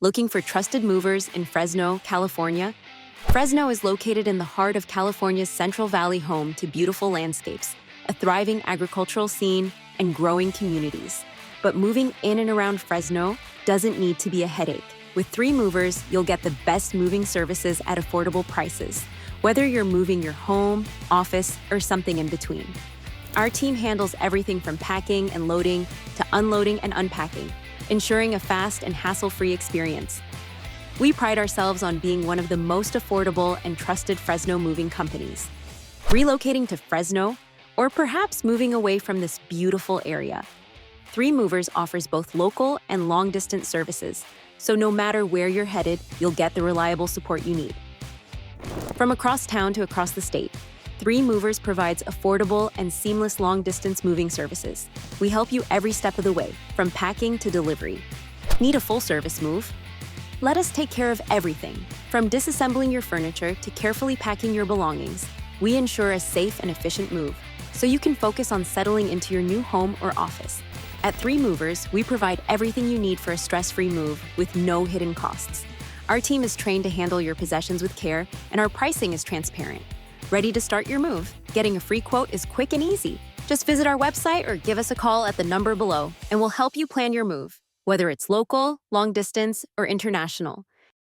Looking for trusted movers in Fresno, California? Fresno is located in the heart of California's Central Valley, home to beautiful landscapes, a thriving agricultural scene, and growing communities. But moving in and around Fresno doesn't need to be a headache. With 3 movers, you'll get the best moving services at affordable prices, whether you're moving your home, office, or something in between. Our team handles everything from packing and loading to unloading and unpacking, ensuring a fast and hassle-free experience. We pride ourselves on being one of the most affordable and trusted Fresno moving companies. Relocating to Fresno, or perhaps moving away from this beautiful area? 3 Movers offers both local and long-distance services, so no matter where you're headed, you'll get the reliable support you need. From across town to across the state, 3 Movers provides affordable and seamless long-distance moving services. We help you every step of the way, from packing to delivery. Need a full-service move? Let us take care of everything. From disassembling your furniture to carefully packing your belongings, we ensure a safe and efficient move, so you can focus on settling into your new home or office. At 3 Movers, we provide everything you need for a stress-free move with no hidden costs. Our team is trained to handle your possessions with care, and our pricing is transparent. Ready to start your move? Getting a free quote is quick and easy. Just visit our website or give us a call at the number below, and we'll help you plan your move, whether it's local, long distance, or international.